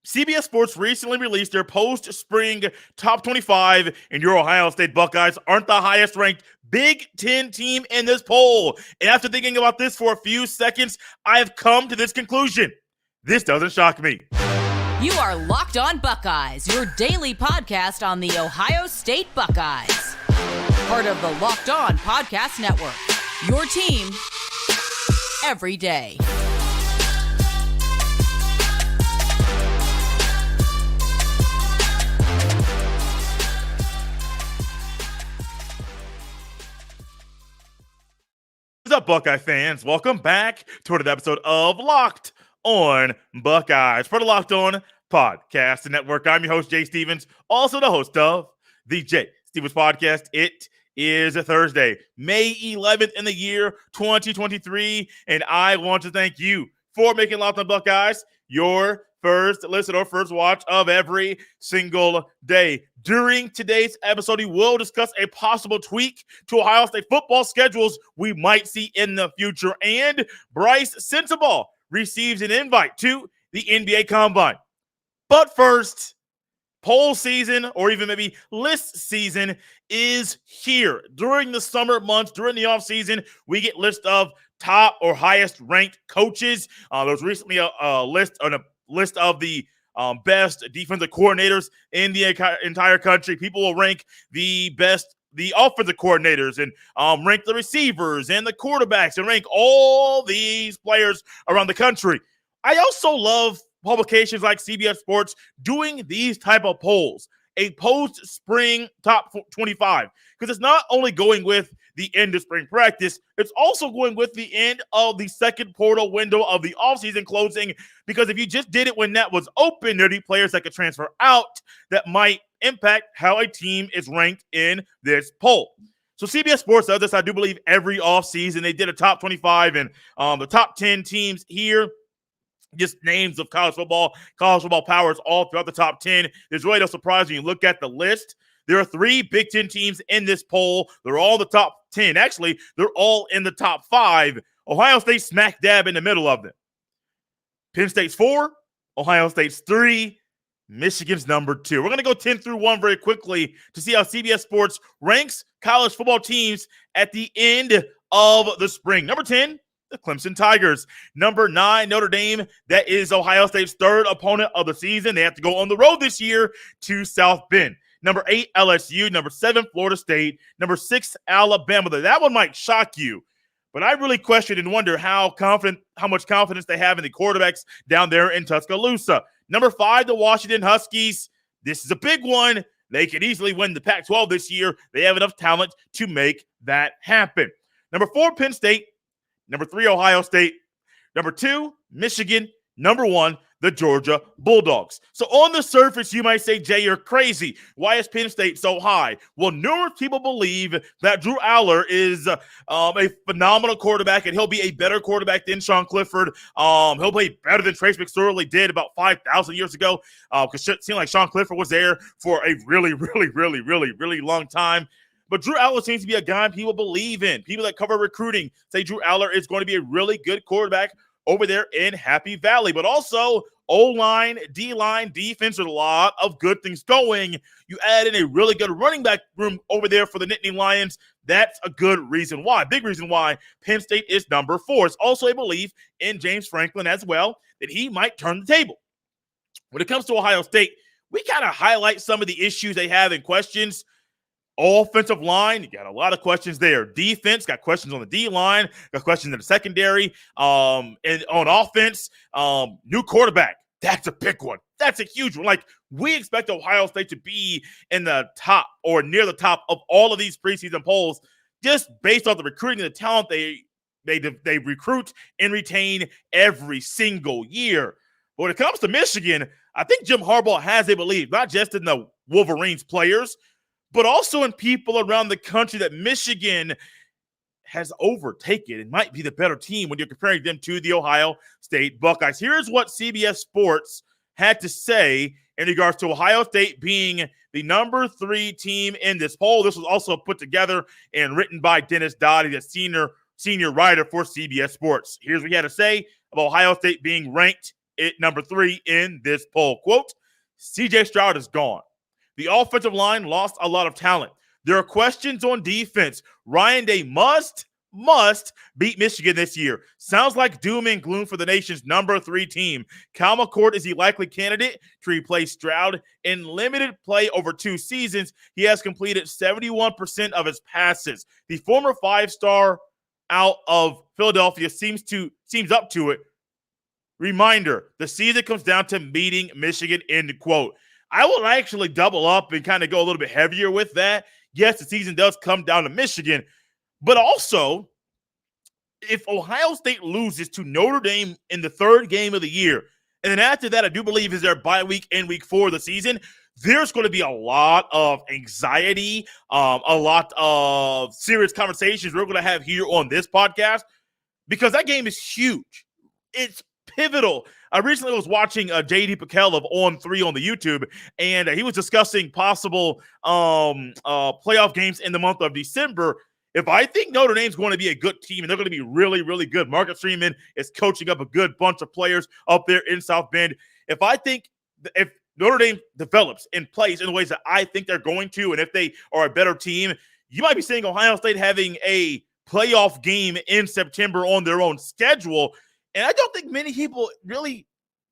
CBS Sports recently released their post-spring top 25, and your Ohio State Buckeyes aren't the highest-ranked Big Ten team in this poll. And after thinking about this for a few seconds, I have come to this conclusion. This doesn't shock me. You are Locked On Buckeyes, your daily podcast on the Ohio State Buckeyes. Part of the Locked On Podcast Network, your team every day. What's up, Buckeye fans? Welcome back to another episode of Locked On Buckeyes for the Locked On Podcast Network. I'm your host, Jay Stevens, also the host of the Jay Stevens Podcast. It is a Thursday, May 11th in the year 2023, and I want to thank you for making Locked On Buckeyes your first listen or first watch of every single day. During today's episode, we will discuss a possible tweak to Ohio State football schedules we might see in the future. And Bryce Sensabaugh receives an invite to the NBA Combine. But first, poll season, or even maybe list season, is here. During the summer months, during the offseason, we get lists of top or highest ranked coaches. There was recently a list of the best defensive coordinators in the entire country. People will rank the offensive coordinators and rank the receivers and the quarterbacks and rank all these players around the country. I also love publications like CBS Sports doing these type of polls, a post-spring top 25, because it's not only going with the end of spring practice, it's also going with the end of the second portal window of the offseason closing, because if you just did it when that was open, there'd be players that could transfer out that might impact how a team is ranked in this poll. So CBS Sports does this, I do believe, every offseason. They did a top 25 and the top 10 teams here. Just names of college football powers all throughout the top 10. There's really no surprise when you look at the list. There are 3 Big Ten teams in this poll. They're all in the top 10. Actually, they're all in the top 5. Ohio State smack dab in the middle of them. Penn State's 4. Ohio State's 3. Michigan's number 2. We're going to go 10 through 1 very quickly to see how CBS Sports ranks college football teams at the end of the spring. Number 10. The Clemson Tigers. Number 9, Notre Dame. That is Ohio State's third opponent of the season. They have to go on the road this year to South Bend. Number 8, LSU. Number 7, Florida State. Number 6, Alabama. That one might shock you, but I really question and wonder how much confidence they have in the quarterbacks down there in Tuscaloosa. Number 5, the Washington Huskies. This is a big one. They could easily win the Pac-12 this year. They have enough talent to make that happen. Number 4, Penn State. Number 3, Ohio State. Number 2, Michigan. Number 1, the Georgia Bulldogs. So on the surface, you might say, Jay, you're crazy. Why is Penn State so high? Well, numerous people believe that Drew Aller is a phenomenal quarterback, and he'll be a better quarterback than Sean Clifford. He'll play better than Trace McSorley did about 5,000 years ago, because it seemed like Sean Clifford was there for a really, really, really, really, really long time. But Drew Aller seems to be a guy people believe in. People that cover recruiting say Drew Aller is going to be a really good quarterback over there in Happy Valley. But also O-line, D-line, defense, there's a lot of good things going. You add in a really good running back room over there for the Nittany Lions. That's a good reason why. Big reason why Penn State is number 4. It's also a belief in James Franklin as well that he might turn the table. When it comes to Ohio State, we kind of highlight some of the issues they have and questions. Offensive line, you got a lot of questions there. Defense, got questions on the D-line, got questions in the secondary. And on offense, new quarterback, that's a big one. That's a huge one. Like, we expect Ohio State to be in the top or near the top of all of these preseason polls just based on the recruiting and the talent they recruit and retain every single year. But when it comes to Michigan, I think Jim Harbaugh has a belief, not just in the Wolverines players, but also in people around the country, that Michigan has overtaken and might be the better team when you're comparing them to the Ohio State Buckeyes. Here's what CBS Sports had to say in regards to Ohio State being the number 3 team in this poll. This was also put together and written by Dennis Dodd, the senior writer for CBS Sports. Here's what he had to say about Ohio State being ranked at number 3 in this poll. Quote, CJ Stroud is gone. The offensive line lost a lot of talent. There are questions on defense. Ryan Day must beat Michigan this year. Sounds like doom and gloom for the nation's number 3 team. Cal McCord is the likely candidate to replace Stroud. In limited play over 2 seasons, he has completed 71% of his passes. The former 5-star out of Philadelphia seems up to it. Reminder, the season comes down to beating Michigan, end quote. I will actually double up and kind of go a little bit heavier with that. Yes, the season does come down to Michigan, but also, if Ohio State loses to Notre Dame in the 3rd game of the year, and then after that, I do believe is their bye week and week 4 of the season, there's going to be a lot of anxiety, a lot of serious conversations we're going to have here on this podcast, because that game is huge. It's pivotal. I recently was watching J.D. Pickell of On 3 on the YouTube, and he was discussing possible playoff games in the month of December. If I think Notre Dame's going to be a good team and they're going to be really, really good, Marcus Freeman is coaching up a good bunch of players up there in South Bend. If Notre Dame develops and plays in the ways that I think they're going to, and if they are a better team, you might be seeing Ohio State having a playoff game in September on their own schedule. And I don't think many people really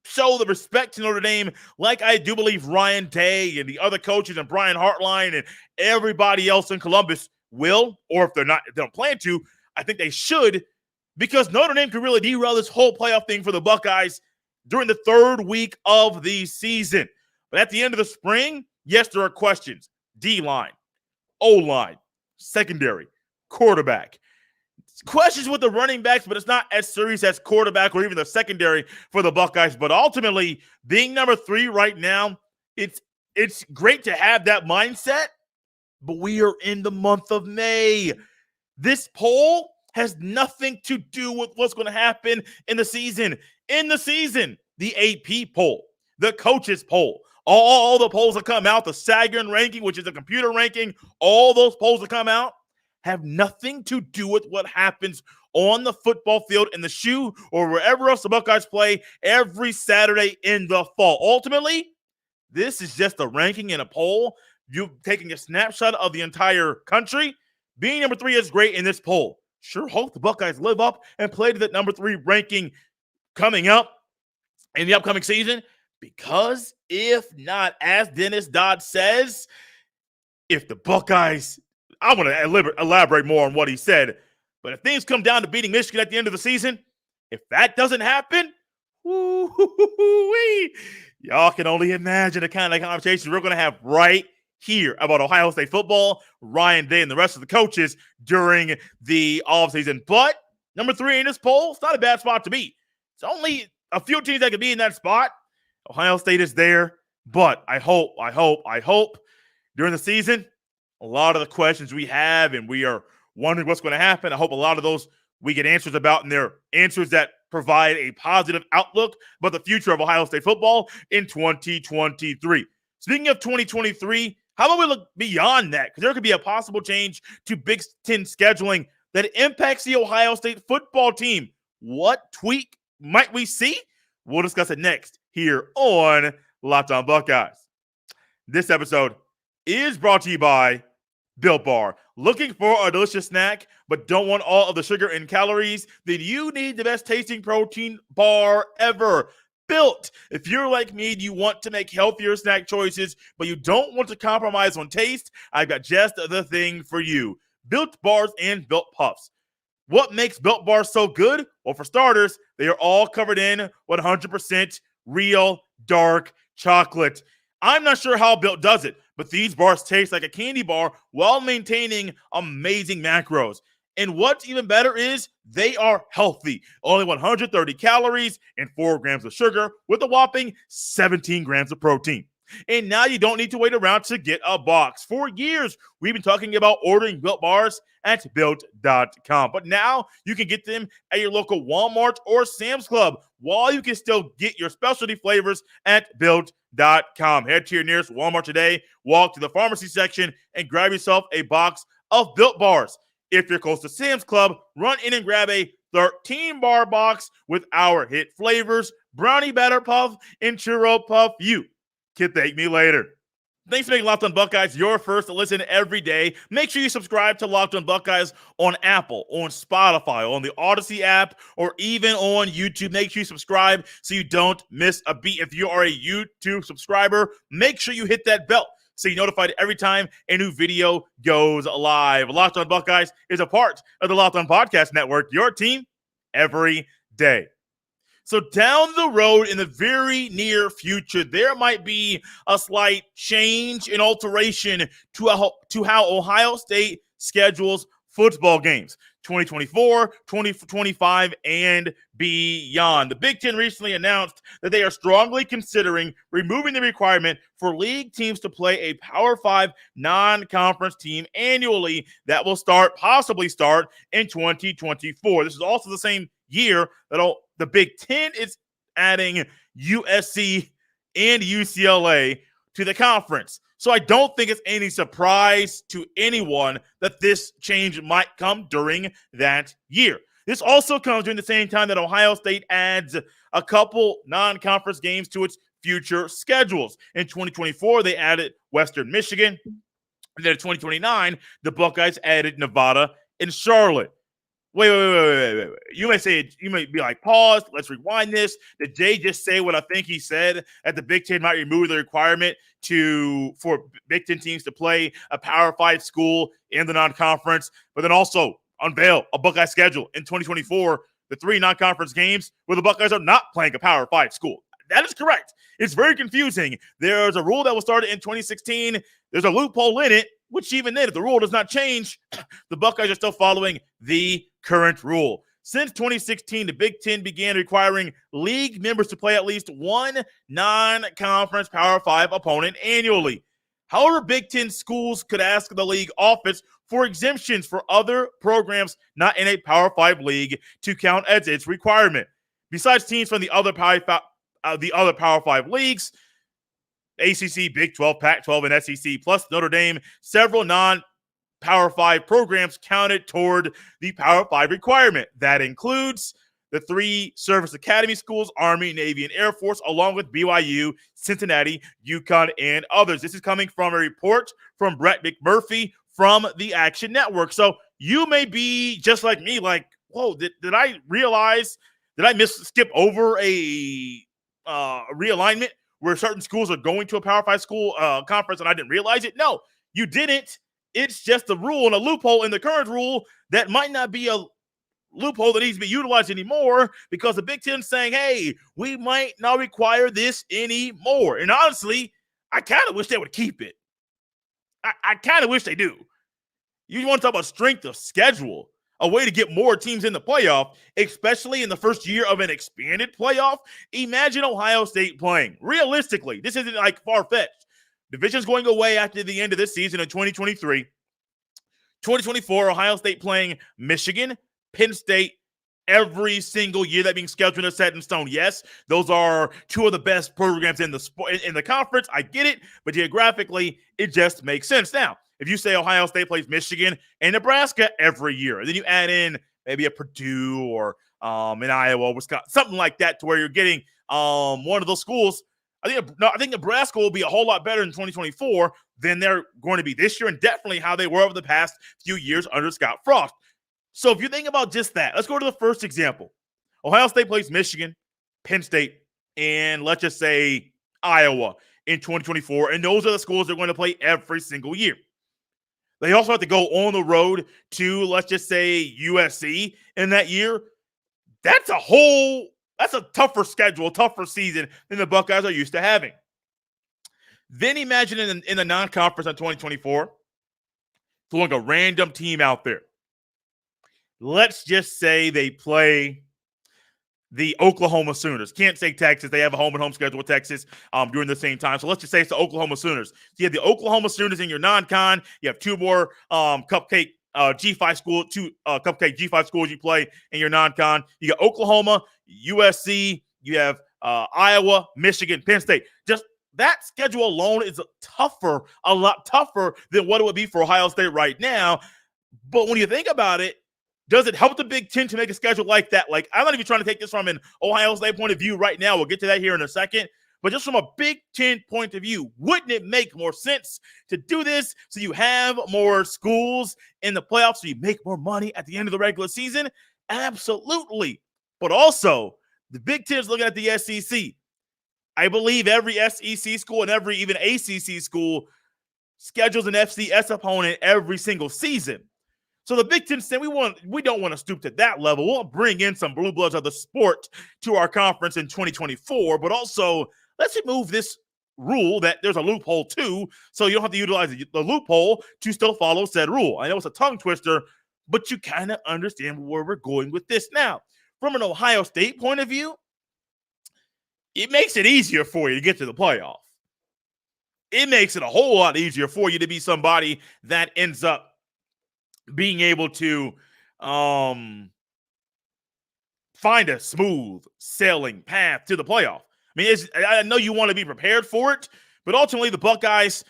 show the respect to Notre Dame like I do believe Ryan Day and the other coaches and Brian Hartline and everybody else in Columbus will, or if they don't plan to, I think they should, because Notre Dame could really derail this whole playoff thing for the Buckeyes during the 3rd week of the season. But at the end of the spring, yes, there are questions. D-line, O-line, secondary, quarterback. Questions with the running backs, but it's not as serious as quarterback or even the secondary for the Buckeyes. But ultimately, being number 3 right now, it's great to have that mindset, but we are in the month of May. This poll has nothing to do with what's going to happen in the season. In the season, the AP poll, the coaches poll, all the polls that come out, the Sagan ranking, which is a computer ranking, all those polls that come out have nothing to do with what happens on the football field, in the shoe, or wherever else the Buckeyes play every Saturday in the fall. Ultimately, this is just a ranking and a poll. You're taking a snapshot of the entire country. Being number 3 is great in this poll. Sure hope the Buckeyes live up and play to that number 3 ranking coming up in the upcoming season, because if not, as Dennis Dodd says, if the Buckeyes, I want to elaborate more on what he said, but if things come down to beating Michigan at the end of the season, if that doesn't happen, y'all can only imagine the kind of conversations we're going to have right here about Ohio State football, Ryan Day, and the rest of the coaches during the offseason. But number 3 in this poll, it's not a bad spot to be. It's only a few teams that can be in that spot. Ohio State is there, but I hope during the season, a lot of the questions we have and we are wondering what's going to happen, I hope a lot of those we get answers about, and they're answers that provide a positive outlook about the future of Ohio State football in 2023. Speaking of 2023, how about we look beyond that? Because there could be a possible change to Big Ten scheduling that impacts the Ohio State football team. What tweak might we see? We'll discuss it next here on Locked On Buckeyes. This episode is brought to you by Built Bar. Looking for a delicious snack but don't want all of the sugar and calories? Then you need the best tasting protein bar ever. Built. If you're like me and you want to make healthier snack choices, but you don't want to compromise on taste, I've got just the thing for you. Built Bars and Built Puffs. What makes Built Bars so good? Well, for starters, they are all covered in 100% real dark chocolate. I'm not sure how Built does it, but these bars taste like a candy bar while maintaining amazing macros. And what's even better is they are healthy. Only 130 calories and 4 grams of sugar with a whopping 17 grams of protein. And now you don't need to wait around to get a box. For years, we've been talking about ordering Built Bars at Built.com. But now you can get them at your local Walmart or Sam's Club, while you can still get your specialty flavors at Built.com. Head to your nearest Walmart today, walk to the pharmacy section, and grab yourself a box of Built Bars. If you're close to Sam's Club, run in and grab a 13-bar box with our hit flavors, Brownie Batter Puff and Churro Puff. You can thank me later. Thanks for making Locked On Buckeyes your first listen every day. Make sure you subscribe to Locked On Buckeyes on Apple, on Spotify, on the Odyssey app, or even on YouTube. Make sure you subscribe so you don't miss a beat. If you are a YouTube subscriber, make sure you hit that bell so you're notified every time a new video goes live. Locked On Buckeyes is a part of the Locked On Podcast Network, your team every day. So down the road in the very near future, there might be a slight change and alteration to how Ohio State schedules football games. 2024, 2025, and beyond. The Big Ten recently announced that they are strongly considering removing the requirement for league teams to play a Power 5 non-conference team annually. That will possibly start in 2024. This is also the same year that the Big Ten is adding USC and UCLA to the conference. So I don't think it's any surprise to anyone that this change might come during that year. This also comes during the same time that Ohio State adds a couple non-conference games to its future schedules. In 2024, they added Western Michigan. And then in 2029, the Buckeyes added Nevada and Charlotte. Wait. You may be like, pause, let's rewind this. Did Jay just say what I think he said, that the Big Ten might remove the requirement for Big Ten teams to play a Power 5 school in the non-conference, but then also unveil a Buckeye schedule in 2024, the 3 non-conference games where the Buckeyes are not playing a Power 5 school? That is correct. It's very confusing. There's a rule that was started in 2016. There's a loophole in it, which even then, if the rule does not change, the Buckeyes are still following the current rule. Since 2016, the Big Ten began requiring league members to play at least one non-conference Power 5 opponent annually. However, Big Ten schools could ask the league office for exemptions for other programs not in a Power 5 league to count as its requirement. Besides teams from the other Power 5 leagues, ACC, Big 12, Pac-12, and SEC, plus Notre Dame, several non-Power 5 programs counted toward the Power 5 requirement. That includes the 3 service academy schools, Army, Navy, and Air Force, along with BYU, Cincinnati, UConn, and others. This is coming from a report from Brett McMurphy from the Action Network. So you may be just like me, like, whoa, did I skip over a realignment where certain schools are going to a Power 5 school conference and I didn't realize it? No, you didn't. It's just a rule and a loophole in the current rule that might not be a loophole that needs to be utilized anymore, because the Big Ten is saying, hey, we might not require this anymore. And honestly, I kind of wish they would keep it. I kind of wish they do. You want to talk about strength of schedule, a way to get more teams in the playoff, especially in the first year of an expanded playoff. Imagine Ohio State playing. Realistically, this isn't like far-fetched. Division's going away after the end of this season in 2023. 2024, Ohio State playing Michigan, Penn State, every single year. That being scheduled and set in stone. Yes, those are 2 of the best programs in the conference. I get it, but geographically, it just makes sense. Now, if you say Ohio State plays Michigan and Nebraska every year, and then you add in maybe a Purdue or in Iowa, Wisconsin, something like that, to where you're getting one of those schools, I think Nebraska will be a whole lot better in 2024 than they're going to be this year, and definitely how they were over the past few years under Scott Frost. So if you think about just that, let's go to the first example. Ohio State plays Michigan, Penn State, and let's just say Iowa in 2024, and those are the schools they're going to play every single year. They also have to go on the road to, let's just say, USC in that year. That's a tougher schedule, tougher season than the Buckeyes are used to having. Then imagine in the non-conference in 2024, throwing a random team out there. Let's just say they play the Oklahoma Sooners. Can't say Texas. They have a home-and-home schedule with Texas during the same time. So let's just say it's the Oklahoma Sooners. So you have the Oklahoma Sooners in your non-con. You have 2 more cupcake G5 school, 2 cupcake G5 schools you play in your non-con. You got Oklahoma, USC. You have Iowa, Michigan, Penn State. Just that schedule alone is a lot tougher than what it would be for Ohio State right now. But when you think about it, Does it help the Big Ten to make a schedule like that? Like, I'm not even trying to take this from an Ohio State point of view right now. We'll get to that here in a second. But just from a Big Ten point of view, wouldn't it make more sense to do this so you have more schools in the playoffs so you make more money at the end of the regular season? Absolutely. But also, the Big Ten is looking at the SEC. I believe every SEC school and every even ACC school schedules an FCS opponent every single season. So the Big Ten said we don't want to stoop to that level. We'll bring in some blue bloods of the sport to our conference in 2024, but also let's remove this rule that there's a loophole too, so you don't have to utilize the loophole to still follow said rule. I know it's a tongue twister, but you kind of understand where we're going with this now. From an Ohio State point of view, it makes it easier for you to get to the playoff. It makes it a whole lot easier for you to be somebody that ends up being able to find a smooth sailing path to the playoff. I mean, I know you want to be prepared for it, but ultimately the Buckeyes,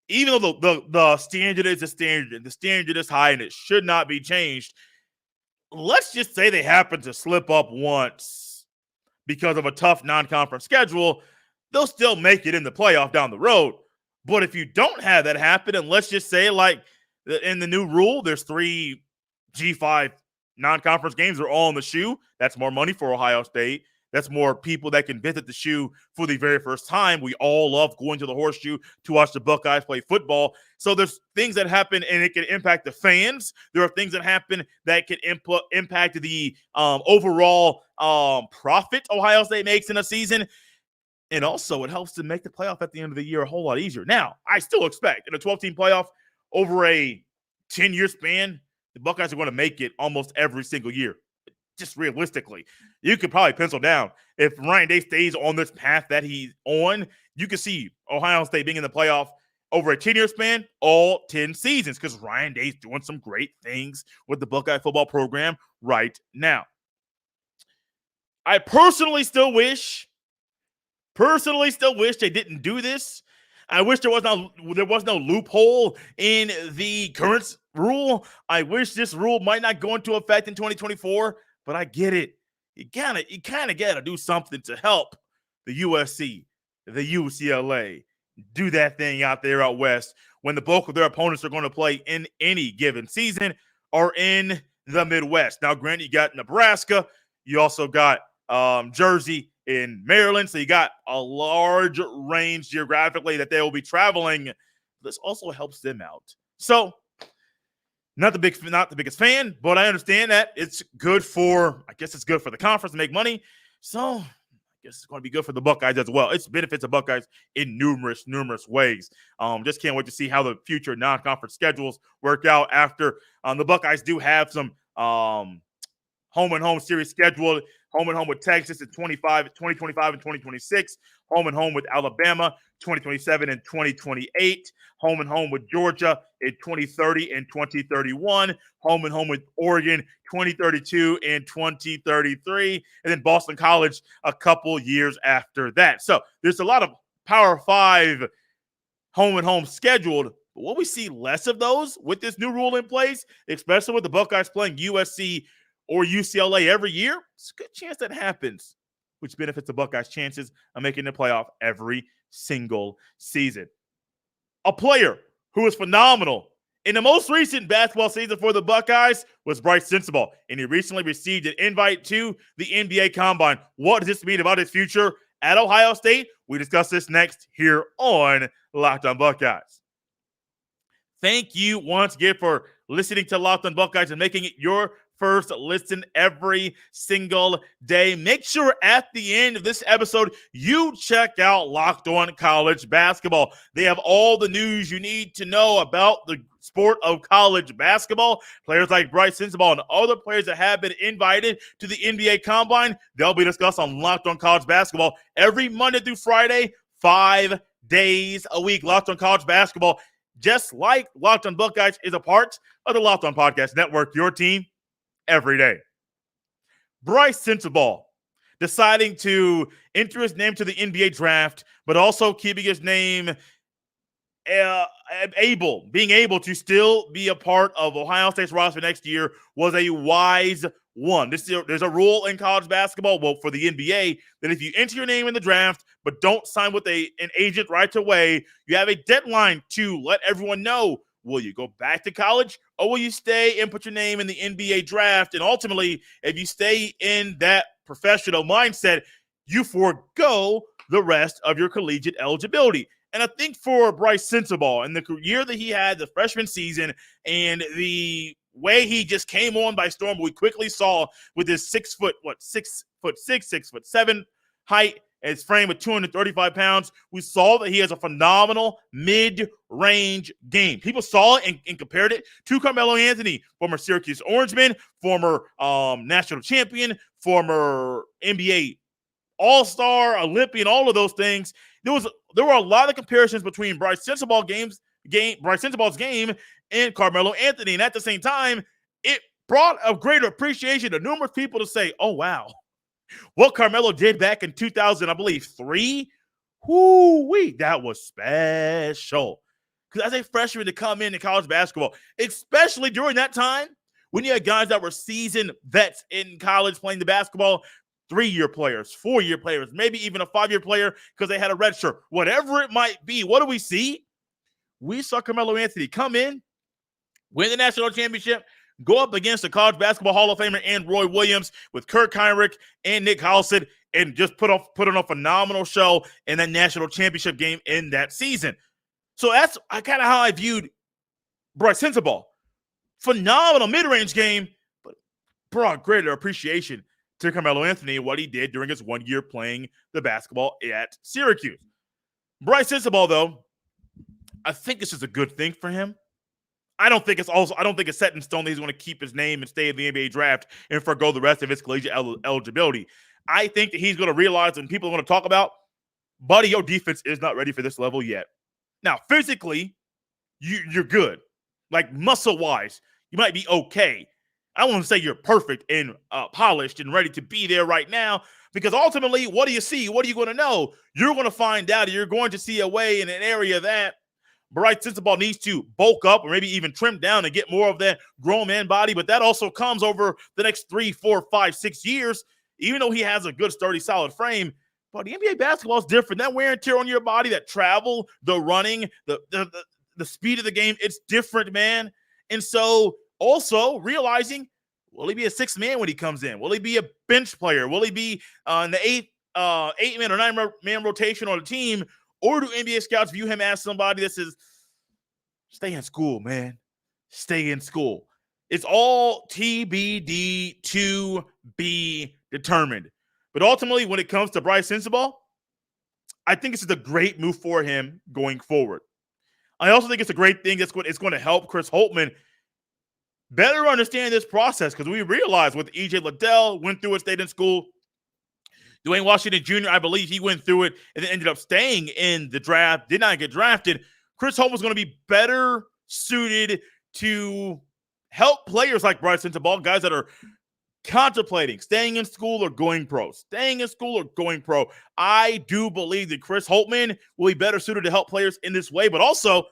even though the standard is the standard is high and it should not be changed, let's just say they happen to slip up once because of a tough non-conference schedule, they'll still make it in the playoff down the road. But if you don't have that happen, and let's just say like in the new rule, there's 3 G5 non-conference games are all in the shoe. That's more money for Ohio State. That's more people that can visit the shoe for the very first time. We all love going to the Horseshoe to watch the Buckeyes play football. So there's things that happen and it can impact the fans. There are things that happen that can impact the overall profit Ohio State makes in a season. And also it helps to make the playoff at the end of the year a whole lot easier. Now, I still expect in a 12-team playoff over a 10-year span, the Buckeyes are going to make it almost every single year. Just realistically, you could probably pencil down if Ryan Day stays on this path that he's on, you can see Ohio State being in the playoff over a 10-year span, all 10 seasons, because Ryan Day's doing some great things with the Buckeye football program right now. I personally still wish they didn't do this. I wish there was no loophole in the current rule. I wish this rule might not go into effect in 2024, but I get it. You kind of got to do something to help the USC, the UCLA, do that thing out there out west when the bulk of their opponents are going to play in any given season or in the Midwest. Now, granted, you got Nebraska. You also got Jersey in Maryland, so you got a large range geographically that they will be traveling. This also helps them out. So, not the biggest fan, but I understand that it's good for the conference to make money. So, I guess it's going to be good for the Buckeyes as well. It benefits the Buckeyes in numerous ways. Just can't wait to see how the future non-conference schedules work out after the Buckeyes do have some home and home series scheduled. Home and home with Texas in 2025 and 2026. Home and home with Alabama, 2027 and 2028. Home and home with Georgia in 2030 and 2031. Home and home with Oregon, 2032 and 2033. And then Boston College a couple years after that. So there's a lot of Power 5 home and home scheduled. But will we see less of those with this new rule in place, especially with the Buckeyes playing USC or UCLA every year? It's a good chance that happens, which benefits the Buckeyes' chances of making the playoff every single season. A player who was phenomenal in the most recent basketball season for the Buckeyes was Bryce Sensabaugh, and he recently received an invite to the NBA Combine. What does this mean about his future at Ohio State? We discuss this next here on Locked On Buckeyes. Thank you once again for listening to Locked On Buckeyes and making it your first listen every single day. Make sure at the end of this episode, you check out Locked On College Basketball. They have all the news you need to know about the sport of college basketball. Players like Bryce Sensabaugh and other players that have been invited to the NBA Combine, they'll be discussed on Locked On College Basketball every Monday through Friday, 5 days a week. Locked On College Basketball, just like Locked On Buckeyes, is a part of the Locked On Podcast Network, your team every day. Bryce Sensabaugh deciding to enter his name to the NBA draft, but also keeping his name being able to still be a part of Ohio State's roster next year was a wise one. There's a rule in college basketball, well, for the NBA, that if you enter your name in the draft but don't sign with an agent right away, you have a deadline to let everyone know, will you go back to college or will you stay and put your name in the NBA draft? And ultimately, if you stay in that professional mindset, you forego the rest of your collegiate eligibility. And I think for Bryce Sensabaugh and the year that he had, the freshman season, and the way he just came on by storm, we quickly saw with his 6'7" height, and his frame with 235 pounds, we saw that he has a phenomenal mid-range game. People saw it and compared it to Carmelo Anthony, former Syracuse Orangeman, former national champion, former NBA All-Star, Olympian, all of those things. There were a lot of comparisons between Bryce Sensabaugh's game and Carmelo Anthony. And at the same time, it brought a greater appreciation to numerous people to say, oh, wow, what Carmelo did back in 2000, I believe, 3, that was special. Because as a freshman to come into college basketball, especially during that time, when you had guys that were seasoned vets in college playing the basketball, 3-year players, 4-year players, maybe even a 5-year player because they had a red shirt, whatever it might be. What do we see? We saw Carmelo Anthony come in, win the national championship, go up against the college basketball Hall of Famer and Roy Williams with Kirk Heinrich and Nick Howsett, and just put on a phenomenal show in that national championship game in that season. So that's kind of how I viewed Bryce Sensabaugh. Phenomenal mid-range game, but brought greater appreciation to Carmelo Anthony and what he did during his 1 year playing the basketball at Syracuse. Bryce Sensabaugh, though, I think this is a good thing for him. I don't think it's set in stone that he's going to keep his name and stay in the NBA draft and forgo the rest of his collegiate eligibility. I think that he's going to realize, and people are going to talk about, buddy, your defense is not ready for this level yet. Now, physically, you're good. Like muscle-wise, you might be okay. I won't say you're perfect and polished and ready to be there right now, because ultimately, what do you see? What are you going to know? You're going to find out, and you're going to see a way in an area that Bryce Sensabaugh needs to bulk up or maybe even trim down and get more of that grown man body. But that also comes over the next 3, 4, 5, 6 years, even though he has a good, sturdy, solid frame. But the NBA basketball is different. That wear and tear on your body, that travel, the running, the speed of the game, it's different, man. And so also realizing, will he be a sixth man when he comes in? Will he be a bench player? Will he be in the eight-man or nine-man rotation on the team? Or do NBA scouts view him as somebody that says, stay in school, man. Stay in school. It's all TBD to be determined. But ultimately, when it comes to Bryce Sensabaugh, I think this is a great move for him going forward. I also think it's a great thing it's going to help Chris Holtmann better understand this process, because we realize with E.J. Liddell went through it, stayed in school. Dwayne Washington Jr., I believe he went through it and ended up staying in the draft, did not get drafted. Chris Holtmann was going to be better suited to help players like Bryce Sensabaugh, guys that are contemplating staying in school or going pro. Staying in school or going pro. I do believe that Chris Holtmann will be better suited to help players in this way, but also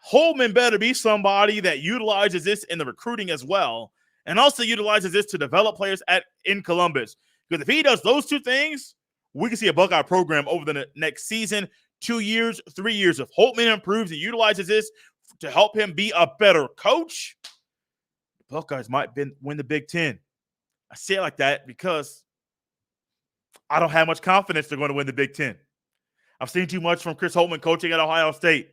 Holtmann better be somebody that utilizes this in the recruiting as well, and also utilizes this to develop players in Columbus. Because if he does those two things, we can see a Buckeye program over the next season, 2 years, 3 years. If Holtmann improves and utilizes this to help him be a better coach, the Buckeyes might win the Big Ten. I say it like that because I don't have much confidence they're going to win the Big Ten. I've seen too much from Chris Holtmann coaching at Ohio State.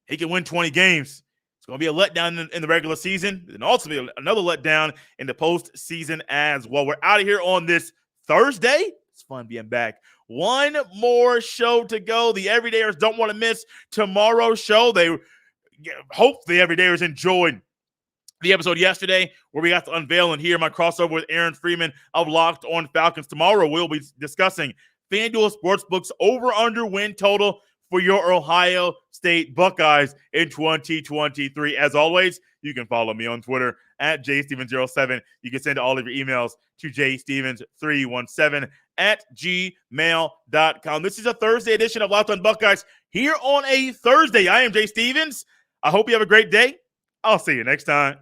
He can win 20 games. It's going to be a letdown in the regular season, and also be another letdown in the postseason as well. We're out of here on this Thursday. It's fun being back. One more show to go. The Everydayers don't want to miss tomorrow's show. They hope the Everydayers enjoyed the episode yesterday where we got to unveil and hear my crossover with Aaron Freeman of Locked On Falcons. Tomorrow we'll be discussing FanDuel Sportsbook's over-under win total for your Ohio State Buckeyes in 2023. As always, you can follow me on Twitter at jstevens07. You can send all of your emails to jstevens317 at gmail.com. This is a Thursday edition of Locked On Buckeyes, here on a Thursday. I am Jay Stevens. I hope you have a great day. I'll see you next time.